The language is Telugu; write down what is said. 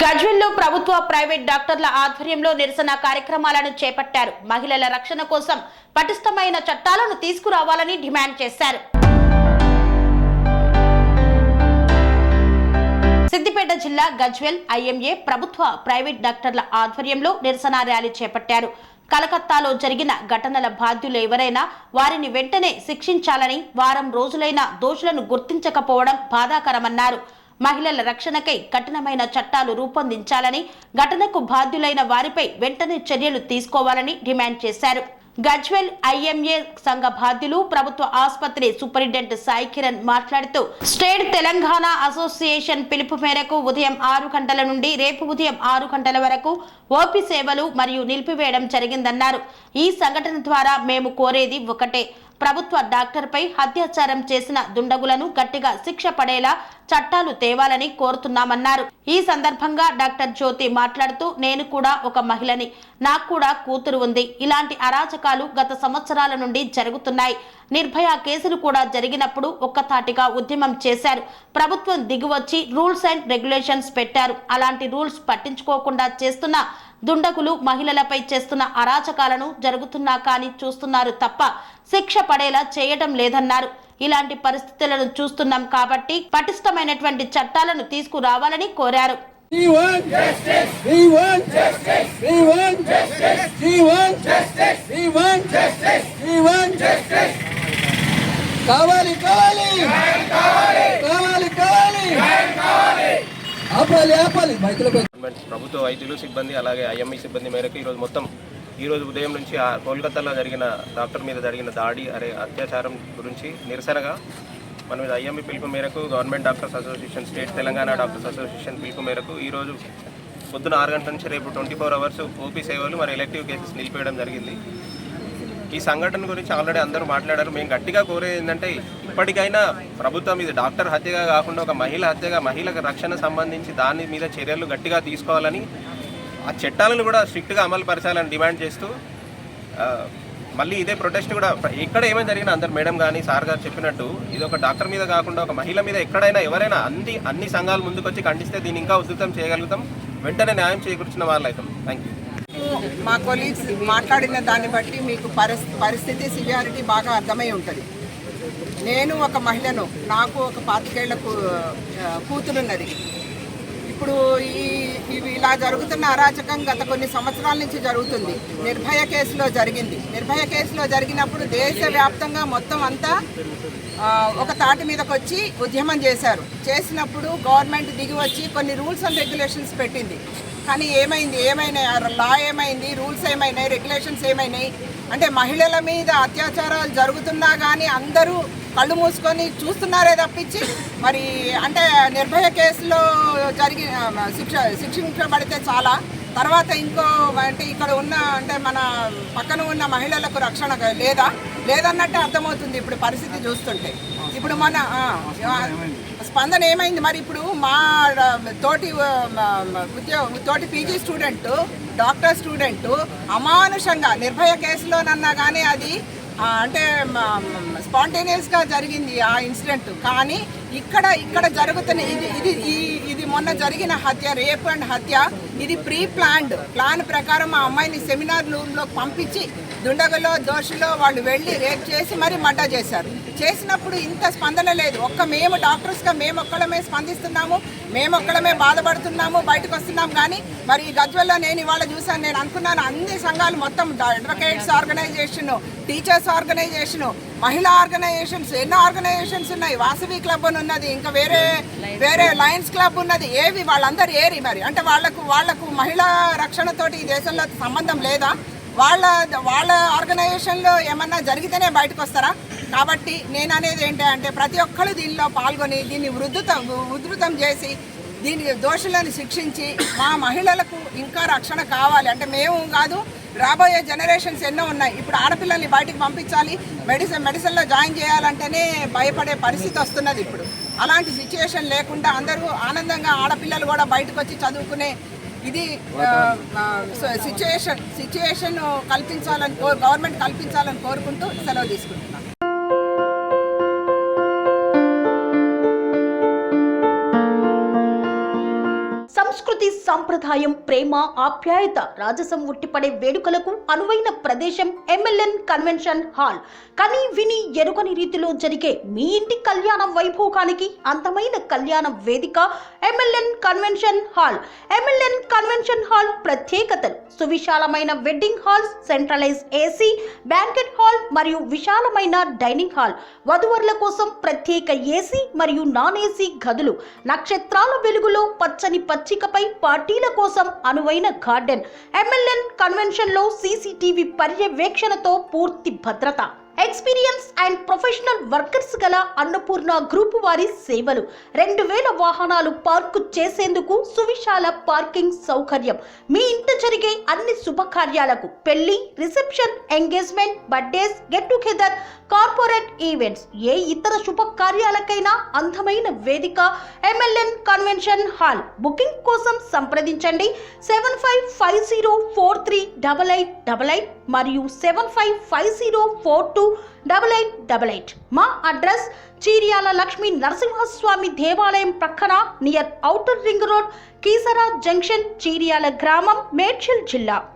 గజ్వేల్లో ప్రభుత్వ ప్రైవేట్ డాక్టర్ల ఆధ్వర్యంలో నిరసన కార్యక్రమాలను చేపట్టారు. మహిళల రక్షణ కోసం పటిష్టమైన చట్టాలను తీసుకురావాలని డిమాండ్ చేశారు. సిద్దిపేట జిల్లా గజ్వేల్ ఐఎంఏ ప్రభుత్వ ప్రైవేట్ డాక్టర్ల ఆధ్వర్యంలో నిరసన ర్యాలీ చేపట్టారు. కలకత్తాలో జరిగిన ఘటనల బాధ్యులు ఎవరైనా వారిని వెంటనే శిక్షించాలని, వారం రోజులైన దోషులను గుర్తించకపోవడం బాధాకరమన్నారు. మహిళల రక్షణకై కఠినమైన చట్టాలు రూపొందించాలని, ఘటనకు బాధ్యులైన వారిపై వెంటనే చర్యలు తీసుకోవాలని డిమాండ్ చేశారు. గజ్వేల్ ఐఎంఏ సంఘ బాధ్యులు ప్రభుత్వ ఆసుపత్రి సూపరింటెండెంట్ సాయి కిరణ్ మాట్లాడుతూ, స్టేట్ తెలంగాణ అసోసియేషన్ పిలుపు మేరకు ఉదయం 6 గంటల నుండి రేపు ఉదయం 6 గంటల వరకు ఓపీ సేవలు మరియు నిలిపివేయడం జరిగిందన్నారు. ఈ సంఘటన ద్వారా మేము కోరేది ఒకటే, ప్రభుత్వ డాక్టర్పై అత్యాచారం చేసిన దుండగులను గట్టిగా శిక్ష పడేలా చట్టాలు తేవాలని కోరుతున్నామన్నారు. ఈ సందర్భంగా డాక్టర్ జ్యోతి మాట్లాడుతూ, నేను కూడా ఒక మహిళని, నాకు కూడా కూతురు ఉంది. ఇలాంటి అరాచకాలు గత సంవత్సరాల నుండి జరుగుతున్నాయి. నిర్భయ కేసులు కూడా జరిగినప్పుడు ఒక్కతాటిగా ఉద్యమం చేశారు. ప్రభుత్వం దిగివచ్చి రూల్స్ అండ్ రెగ్యులేషన్స్ పెట్టారు. అలాంటి రూల్స్ పట్టించుకోకుండా చేస్తున్న దుండగులు మహిళలపై చేస్తున్న అరాచకాలను జరుగుతున్నా కానీ చూస్తున్నారు తప్ప శిక్ష పడేలా చేయడం లేదన్నారు. ఇలాంటి పరిస్థితులను చూస్తున్నాం కాబట్టి పటిష్టమైనటువంటి చట్టాలను తీసుకురావాలని కోరారు. ప్రభుత్వ వైద్యులు సిబ్బంది అలాగే ఐఎంఈ సిబ్బంది మేరకు ఈరోజు ఉదయం నుంచి కోల్కతాలో జరిగిన డాక్టర్ మీద జరిగిన దాడి అత్యాచారం గురించి నిరసనగా మనం ఐఎంఈ పిలుపు మేరకు government doctors association, state Telangana doctors association పిలుపు మేరకు ఈరోజు పొద్దున 6 గంటల నుంచి రేపు 24 అవర్స్ ఓపీ సేవలు మరి ఎలెక్టివ్ కేసెస్ నిలిపేయడం జరిగింది. ఈ సంఘటన గురించి ఆల్రెడీ అందరూ మాట్లాడారు. మేము గట్టిగా కోరేది ఏంటంటే, ఇప్పటికైనా ప్రభుత్వం ఇది డాక్టర్ హత్యగా కాకుండా ఒక మహిళ హత్యగా, మహిళల రక్షణ సంబంధించి దాని మీద చర్యలు గట్టిగా తీసుకోవాలని, ఆ చట్టాలను కూడా స్ట్రిక్ట్గా అమలు పరచాలని డిమాండ్ చేస్తూ, మళ్ళీ ఇదే ప్రొటెస్ట్ కూడా ఎక్కడ ఏమైనా జరిగినా అందరు మేడం కానీ సార్ గారు చెప్పినట్టు ఇది ఒక డాక్టర్ మీద కాకుండా ఒక మహిళ మీద ఎక్కడైనా ఎవరైనా అన్ని సంఘాలు ముందుకొచ్చి ఖండిస్తే దీన్ని ఇంకా ఉధృతం చేయగలుగుతాం, వెంటనే న్యాయం చేకూర్చిన వాళ్ళు అవుతాం. Thank you. మా కొలీగ్స్ మాట్లాడిన దాన్ని బట్టి మీకు పరిస్థితి సివియారిటీ బాగా అర్థమై ఉంటుంది. నేను ఒక మహిళను, నాకు ఒక 25 ఏళ్ల కూతురున్నది. ఇప్పుడు ఇవి ఇలా జరుగుతున్న అరాచకం గత కొన్ని సంవత్సరాల నుంచి జరుగుతుంది. నిర్భయ కేసులో జరిగింది. నిర్భయ కేసులో జరిగినప్పుడు దేశవ్యాప్తంగా మొత్తం అంతా ఒక తాటి మీదకి వచ్చి ఉద్యమం చేసినప్పుడు గవర్నమెంట్ దిగి వచ్చి కొన్ని రూల్స్ అండ్ రెగ్యులేషన్స్ పెట్టింది. కానీ ఏమైనాయి లా ఏమైంది, రూల్స్ ఏమైనాయి, రెగ్యులేషన్స్ ఏమైనాయి అంటే మహిళల మీద అత్యాచారాలు జరుగుతున్నా కానీ అందరూ కళ్ళు మూసుకొని చూస్తున్నారే తప్పించి, మరి అంటే నిర్భయ కేసులో శిక్షించబడితే చాలా, తర్వాత ఇంకో అంటే ఇక్కడ ఉన్న అంటే మన పక్కన ఉన్న మహిళలకు రక్షణ లేదన్నట్టు అర్థమవుతుంది ఇప్పుడు పరిస్థితి చూస్తుంటే. ఇప్పుడు మన స్పందన ఏమైంది మరి? ఇప్పుడు మా తోటి పీజీ స్టూడెంట్, డాక్టర్ స్టూడెంట్ అమానుషంగా నిర్భయ కేసులోనన్నా కానీ అది అంటే స్పాంటేనియస్గా జరిగింది ఆ ఇన్సిడెంట్. కానీ ఇక్కడ జరుగుతున్న ఇది మొన్న జరిగిన హత్య, రేప్ అండ్ హత్య, ఇది ప్లాన్ ప్రకారం ఆ అమ్మాయిని సెమినార్ రూమ్లోకి పంపించి దుండగులో దోషులో వాళ్ళు వెళ్ళి రేప్ చేసి మరి మర్డర్ చేసినప్పుడు ఇంత స్పందన లేదు. మేము డాక్టర్స్గా మేమొక్కడమే స్పందిస్తున్నాము, మేమొక్కడమే బాధపడుతున్నాము, బయటకు వస్తున్నాం. కానీ మరి గజ్వేల్లో నేను ఇవాళ చూసాను, నేను అనుకున్నాను అన్ని సంఘాలు మొత్తం అడ్వకేట్స్ ఆర్గనైజేషన్, టీచర్స్ ఆర్గనైజేషన్, మహిళా ఆర్గనైజేషన్స్, ఎన్నో ఆర్గనైజేషన్స్ ఉన్నాయి. వాసవి క్లబ్ అని ఉన్నది, ఇంకా వేరే లయన్స్ క్లబ్ ఉన్నది. వాళ్ళందరూ మరి అంటే వాళ్లకు మహిళా రక్షణతోటి ఈ దేశంలో సంబంధం లేదా? వాళ్ళ ఆర్గనైజేషన్లో ఏమన్నా జరిగితేనే బయటకు వస్తారా? కాబట్టి నేను అనేది ఏంటంటే ప్రతి ఒక్కరు దీనిలో పాల్గొని దీన్ని ఉధృతం చేసి దీని దోషులను శిక్షించి మా మహిళలకు ఇంకా రక్షణ కావాలి. అంటే మేము కాదు, రాబోయే జనరేషన్స్ ఎన్నో ఉన్నాయి. ఇప్పుడు ఆడపిల్లల్ని బయటకు పంపించాలి, మెడిసిన్లో జాయిన్ చేయాలంటేనే భయపడే పరిస్థితి వస్తున్నది. ఇప్పుడు అలాంటి సిచ్యువేషన్ లేకుండా అందరూ ఆనందంగా ఆడపిల్లలు కూడా బయటకు వచ్చి చదువుకునే ఇది సిచ్యువేషన్ గవర్నమెంట్ కల్పించాలని కోరుకుంటూ సెలవు తీసుకుంటున్నాను. సంస్కృతి సంప్రదాయం ప్రేమ ఆప్యాయత రాజసం ఉట్టిపడే వేడుకలకు అనువైన ప్రదేశం ఎంఎల్ఎన్ కన్వెన్షన్ హాల్. కని విని ఎరుగని రీతిలో జరిగే మీ ఇంటి కళ్యాణ వైభోగానికి అందమైన కళ్యాణ వేదిక MLN convention hall. MLN convention hall ప్రత్యేకతలు: సువిశాలమైన wedding halls, centralise AC banquet hall మరియు విశాలమైన డైనింగ్ హాల్, వధువరుల కోసం ప్రత్యేక ఏసీ మరియు నాన్ ఏసీ గదులు, నక్షత్రాల వెలుగులో పచ్చని పచ్చికపై పార్టీల కోసం అనువైన గార్డెన్. ఎంఎల్ఎన్ కన్వెన్షన్ లో సీసీటీవీ పర్యవేక్షణతో పూర్తి భద్రత. ఎక్స్పీరియన్స్ అండ్ ప్రొఫెషనల్ వర్కర్స్ గల అన్నపూర్ణ గ్రూప్ వారి సేవలు. 2000 వాహనాలు పార్కు చేసేందుకు సువిశాల పార్కింగ్ సౌకర్యం. మీ ఇంట జరిగే అన్ని శుభకార్యాలకు, పెళ్లి, reception, engagement, birthdays, get together, corporate events, ఏ ఇతర శుభకార్యాలకైనా అందమైన వేదిక ఎంఎల్ఎన్ కన్వెన్షన్ హాల్. బుకింగ్ కోసం సంప్రదించండి 7550438888 మరియు 7550428888. మా అడ్రస్ చీర్యాల లక్ష్మీ నరసింహస్వామి దేవాలయం ప్రక్కన, near outer ring road, Keesara junction, Cheeryal గ్రామం, మేడ్చల్ జిల్లా.